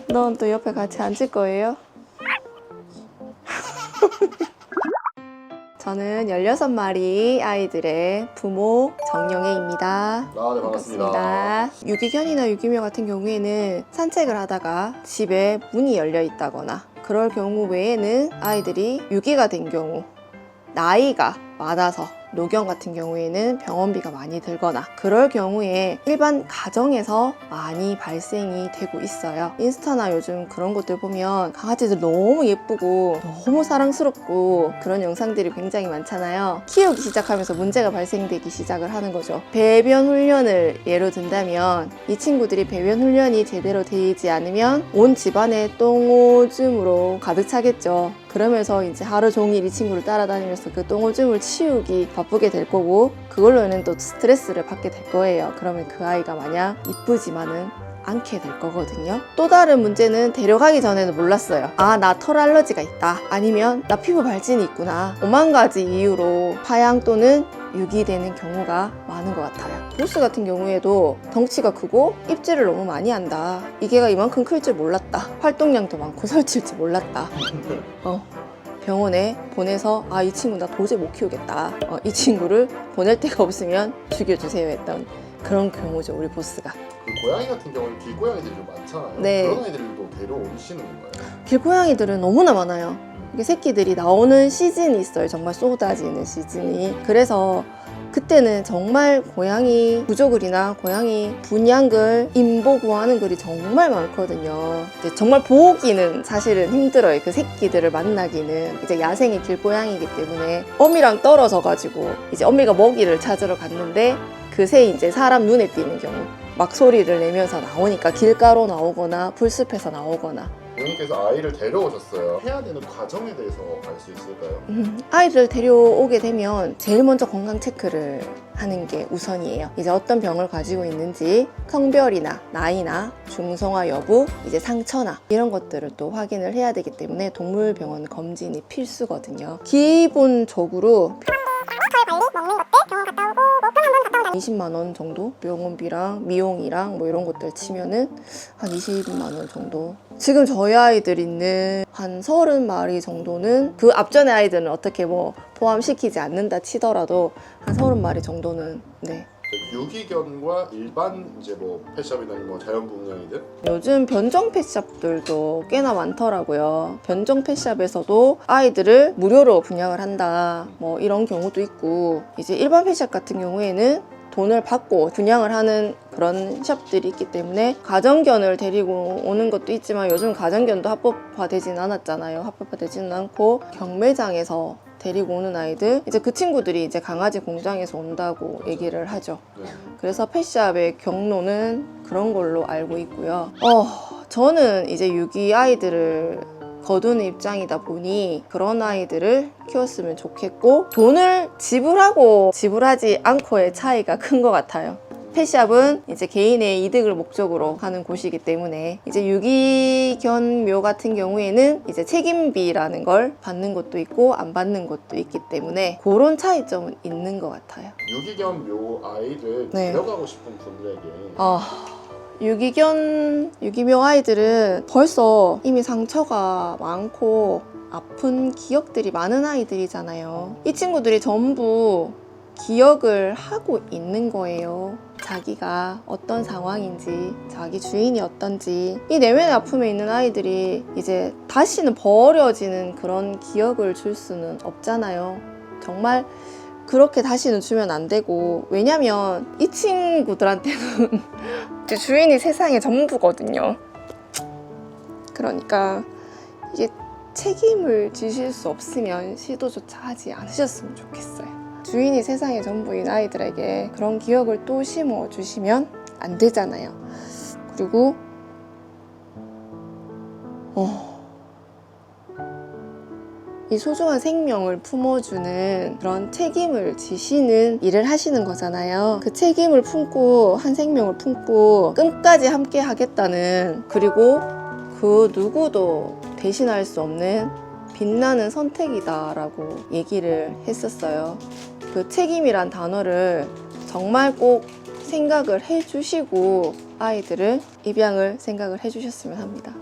넌 또 옆에 같이 앉을 거예요? 저는 16마리 아이들의 부모 정영애입니다. 네, 반갑습니다. 유기견이나 유기묘 같은 경우에는 산책을 하다가 집에 문이 열려 있다거나 그럴 경우 외에는 아이들이 유기가 된 경우, 나이가 많아서 노견 같은 경우에는 병원비가 많이 들거나 그럴 경우에 일반 가정에서 많이 발생이 되고 있어요. 인스타나 요즘 그런 것들 보면 강아지들 너무 예쁘고 너무 사랑스럽고 그런 영상들이 굉장히 많잖아요. 키우기 시작하면서 문제가 발생되기 시작을 하는 거죠. 배변 훈련을 예로 든다면 이 친구들이 배변 훈련이 제대로 되지 않으면 온 집안에 똥오줌으로 가득 차겠죠. 그러면서 이제 하루 종일 이 친구를 따라다니면서 그 똥오줌을 치우기 바쁘게 될 거고 그걸로는 또 스트레스를 받게 될 거예요. 그러면 그 아이가 마냥 이쁘지만은 않게 될 거거든요. 또 다른 문제는 데려가기 전에는 몰랐어요. 아, 나 털 알러지가 있다. 아니면 나 피부 발진이 있구나. 5만 가지 이유로 파양 또는 유기되는 경우가 많은 것 같아요. 보스 같은 경우에도 덩치가 크고 입질을 너무 많이 한다. 이게가 이만큼 클 줄 몰랐다. 활동량도 많고 설칠 줄 몰랐다. 병원에 보내서 아, 이 친구 나 도저히 못 키우겠다. 이 친구를 보낼 데가 없으면 죽여주세요 했던 그런 경우죠, 우리 보스가. 그 고양이 같은 경우는 길고양이들이 좀 많잖아요. 네. 그런 아이들도 데려오시는 건가요? 길고양이들은 너무나 많아요. 이게 새끼들이 나오는 시즌이 있어요. 정말 쏟아지는 시즌이. 그래서 그때는 정말 고양이 부조글이나 고양이 분양글, 임보 구하는 글이 정말 많거든요. 이제 정말 보기는 사실은 힘들어요. 그 새끼들을 만나기는. 이제 야생의 길고양이기 때문에 어미랑 떨어져 가지고 이제 어미가 먹이를 찾으러 갔는데 그 새 이제 사람 눈에 띄는 경우 막 소리를 내면서 나오니까 길가로 나오거나 풀숲에서 나오거나. 고객님께서 아이를 데려오셨어요. 해야 되는 과정에 대해서 알 수 있을까요? 아이를 데려오게 되면 제일 먼저 건강 체크를 하는 게 우선이에요. 이제 어떤 병을 가지고 있는지 성별이나 나이나 중성화 여부, 이제 상처나 이런 것들을 또 확인을 해야 되기 때문에 동물병원 검진이 필수거든요. 기본적으로 20만 원 정도? 병원비랑 미용이랑 뭐 이런 것들 치면은 한 20만 원 정도. 지금 저희 아이들 있는 한 30마리 정도는 그 앞전에 아이들은 어떻게 뭐 포함시키지 않는다 치더라도 한 30마리 정도는 네. 유기견과 일반 이제 뭐 펫샵이나 뭐 자연분양이들 요즘 변종 펫샵들도 꽤나 많더라고요. 변종 펫샵에서도 아이들을 무료로 분양을 한다 뭐 이런 경우도 있고 이제 일반 펫샵 같은 경우에는 돈을 받고 분양을 하는 그런 샵들이 있기 때문에 가정견을 데리고 오는 것도 있지만 요즘 가정견도 합법화되진 않았잖아요. 합법화되지는 않고 경매장에서 데리고 오는 아이들, 이제 그 친구들이 이제 강아지 공장에서 온다고 얘기를 하죠. 그래서 펫샵의 경로는 그런 걸로 알고 있고요. 저는 이제 유기 아이들을 거두는 입장이다 보니 그런 아이들을 키웠으면 좋겠고 돈을 지불하고 지불하지 않고의 차이가 큰 것 같아요. 펫샵은 이제 개인의 이득을 목적으로 하는 곳이기 때문에 이제 유기견묘 같은 경우에는 이제 책임비라는 걸 받는 것도 있고 안 받는 것도 있기 때문에 그런 차이점은 있는 것 같아요. 유기견 묘 아이를 네. 데려가고 싶은 분들에게 유기묘 아이들은 벌써 이미 상처가 많고 아픈 기억들이 많은 아이들이잖아요. 이 친구들이 전부 기억을 하고 있는 거예요. 자기가 어떤 상황인지, 자기 주인이 어떤지. 이 내면의 아픔에 있는 아이들이 이제 다시는 버려지는 그런 기억을 줄 수는 없잖아요. 정말 그렇게 다시는 주면 안 되고, 왜냐면 이 친구들한테는 주인이 세상의 전부거든요. 그러니까 이게 책임을 지실 수 없으면 시도조차 하지 않으셨으면 좋겠어요. 주인이 세상의 전부인 아이들에게 그런 기억을 또 심어주시면 안 되잖아요. 그리고 이 소중한 생명을 품어주는 그런 책임을 지시는 일을 하시는 거잖아요. 그 책임을 품고 한 생명을 품고 끝까지 함께 하겠다는, 그리고 그 누구도 대신할 수 없는 빛나는 선택이다라고 얘기를 했었어요. 그 책임이란 단어를 정말 꼭 생각을 해주시고 아이들을 입양을 생각을 해주셨으면 합니다.